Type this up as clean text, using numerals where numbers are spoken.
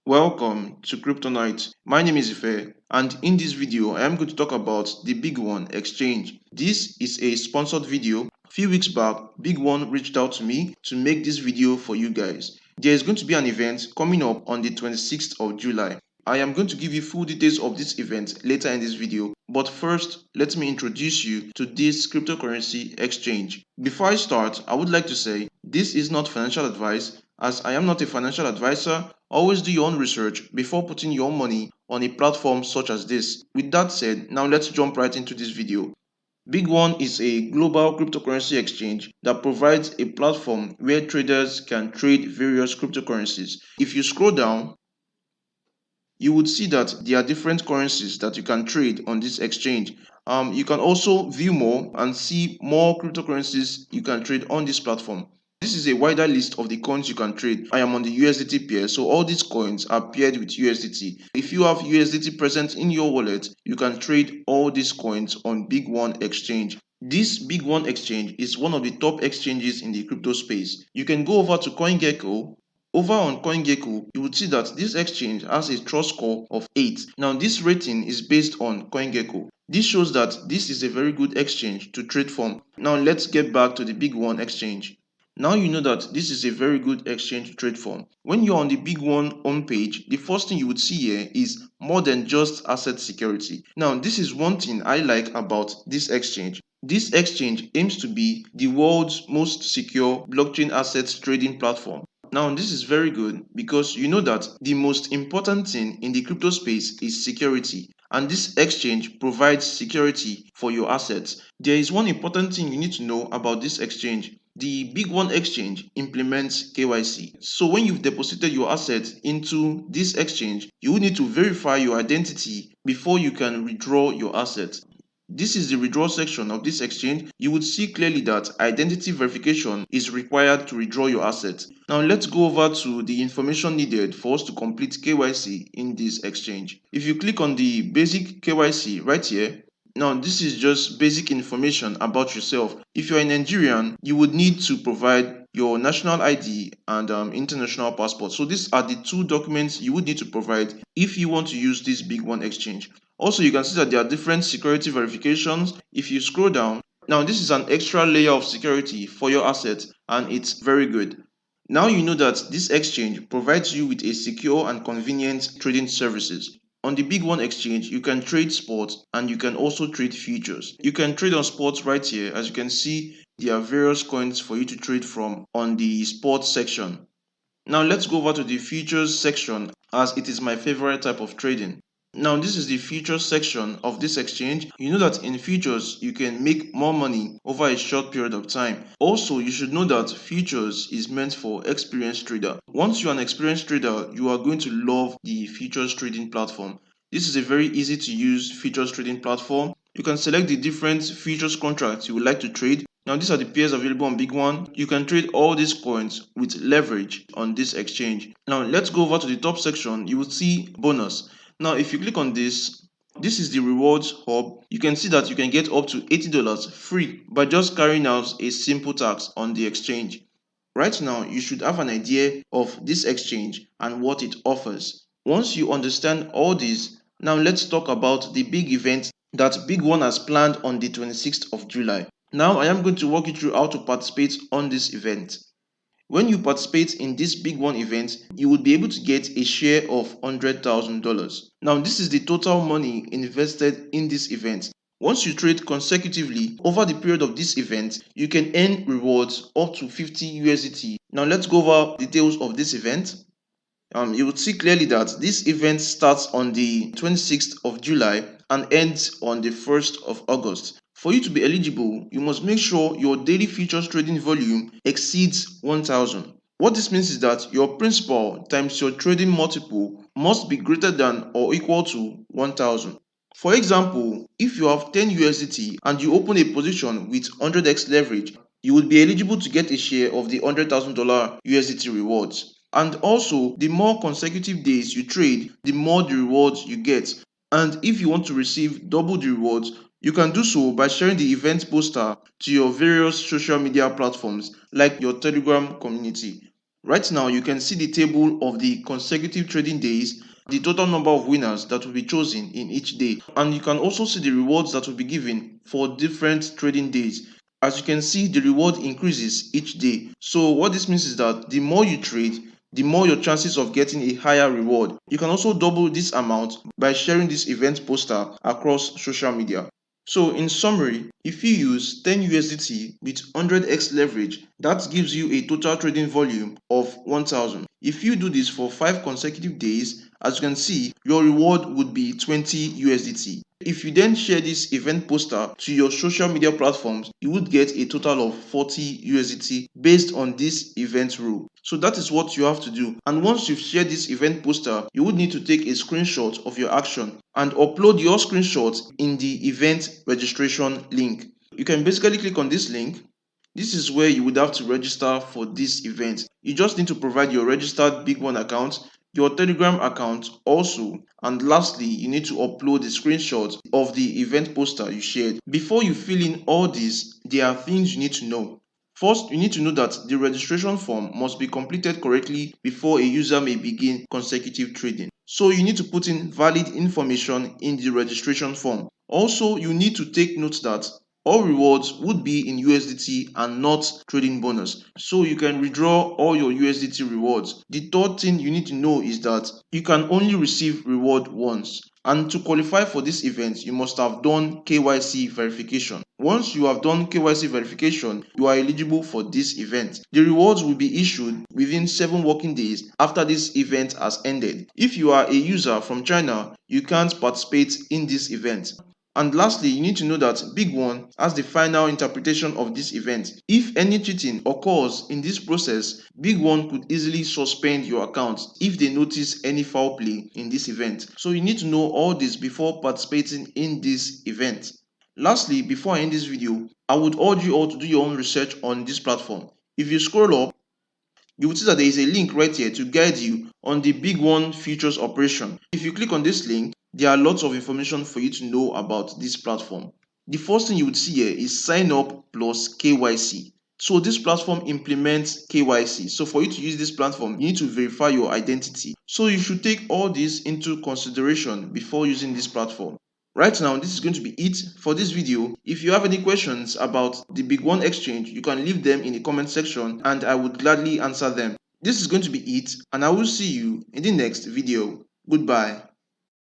Welcome to Crypto Night. My name is Ife, and in this video, I am going to talk about the Bigone exchange. This is a sponsored video. A few weeks back, Bigone reached out to me to make this video for you guys. There is going to be an event coming up on the 26th of July. I am going to give you full details of this event later in this video, but first, let me introduce you to this cryptocurrency exchange. Before I start, I would like to say this is not financial advice, as I am not a financial advisor. Always do your own research before putting your money on a platform such as this. With that said, now let's jump right into this video. Bigone is a global cryptocurrency exchange that provides a platform where traders can trade various cryptocurrencies. If you scroll down, you would see that there are different currencies that you can trade on this exchange. You can also view more and see more cryptocurrencies you can trade on this platform. This is a wider list of the coins you can trade. I am on the USDT pair, so all these coins are paired with USDT. If you have USDT present in your wallet, you can trade all these coins on Bigone exchange. This Bigone exchange is one of the top exchanges in the crypto space. You can go over to CoinGecko. Over on CoinGecko, you will see that this exchange has a trust score of 8. Now, this rating is based on CoinGecko. This shows that this is a very good exchange to trade from. Now, let's get back to the Bigone exchange. Now you know that this is a very good exchange to trade from. When you're on the Bigone homepage, the first thing you would see here is more than just asset security. Now, this is one thing I like about this exchange. This exchange aims to be the world's most secure blockchain assets trading platform. Now, this is very good because you know that the most important thing in the crypto space is security, and this exchange provides security for your assets. There is one important thing you need to know about this exchange. The Bigone exchange implements KYC. So when you've deposited your assets into this exchange, you will need to verify your identity before you can withdraw your assets. This is the withdrawal section of this exchange. You would see clearly that identity verification is required to withdraw your assets. Now let's go over to the information needed for us to complete KYC in this exchange. If you click on the basic KYC right here, now this is just basic information about yourself. If you're a Nigerian, you would need to provide your national ID and international passport. So these are the two documents you would need to provide if you want to use this Bigone exchange. Also, you can see that there are different security verifications. If you scroll down, now this is an extra layer of security for your assets, and it's very good. Now you know that this exchange provides you with a secure and convenient trading services. On the Bigone exchange, you can trade spot and you can also trade futures. You can trade on spot right here. As you can see, there are various coins for you to trade from on the spot section. Now let's go over to the futures section, as it is my favorite type of trading. Now this is the futures section of this exchange. You know that in futures you can make more money over a short period of time. Also, you should know that futures is meant for experienced trader. Once you're an experienced trader, you are going to love the futures trading platform. This is a very easy to use futures trading platform. You can select the different futures contracts you would like to trade. Now these are the pairs available on Bigone. You can trade all these coins with leverage on this exchange. Now let's go over to the top section. You will see bonus. Now if you click on this, this is the rewards hub. You can see that you can get up to $80 free by just carrying out a simple task on the exchange. Right now, you should have an idea of this exchange and what it offers. Once you understand all this, now let's talk about the big event that Bigone has planned on the 26th of July. Now I am going to walk you through how to participate on this event. When you participate in this Bigone event, you will be able to get a share of $100,000. Now this is the total money invested in this event. Once you trade consecutively over the period of this event, you can earn rewards up to 50 USDT. Now let's go over details of this event. You will see clearly that this event starts on the 26th of July and ends on the 1st of August. For you to be eligible, you must make sure your daily futures trading volume exceeds 1000. What this means is that your principal times your trading multiple must be greater than or equal to 1000. For example, if you have 10 USDT and you open a position with 100x leverage, you will be eligible to get a share of the $100,000 USDT rewards. And also, the more consecutive days you trade, the more the rewards you get. And if you want to receive double the rewards, you can do so by sharing the event poster to your various social media platforms like your Telegram community. Right now, you can see the table of the consecutive trading days, the total number of winners that will be chosen in each day, and you can also see the rewards that will be given for different trading days. As you can see, the reward increases each day. So what this means is that the more you trade, the more your chances of getting a higher reward. You can also double this amount by sharing this event poster across social media. So in summary, if you use 10 USDT with 100x leverage, that gives you a total trading volume of 1000. If you do this for 5 consecutive days, as you can see, your reward would be 20 USDT. If you then share this event poster to your social media platforms, you would get a total of 40 USDT based on this event rule. So that is what you have to do. And once you've shared this event poster, you would need to take a screenshot of your action and upload your screenshot in the event registration link. You can basically click on this link. This is where you would have to register for this event. You just need to provide your registered Bigone account, your Telegram account also, and lastly, you need to upload the screenshot of the event poster you shared. Before you fill in all this, there are things you need to know. First, you need to know that the registration form must be completed correctly before a user may begin consecutive trading. So you need to put in valid information in the registration form. Also, you need to take note that all rewards would be in USDT and not trading bonus. So you can withdraw all your USDT rewards. The third thing you need to know is that you can only receive reward once. And to qualify for this event, you must have done KYC verification. Once you have done KYC verification, you are eligible for this event. The rewards will be issued within 7 working days after this event has ended. If you are a user from China, you can't participate in this event. And lastly, you need to know that Bigone has the final interpretation of this event. If any cheating occurs in this process, Bigone could easily suspend your account if they notice any foul play in this event. So you need to know all this before participating in this event. Lastly, before I end this video, I would urge you all to do your own research on this platform. If you scroll up, you will see that there is a link right here to guide you on the Bigone futures operation. If you click on this link, there are lots of information for you to know about this platform. The first thing you would see here is sign up plus KYC. So this platform implements KYC. So for you to use this platform, you need to verify your identity. So you should take all this into consideration before using this platform. Right now, this is going to be it for this video. If you have any questions about the Bigone exchange, you can leave them in the comment section and I would gladly answer them. This is going to be it, and I will see you in the next video. Goodbye.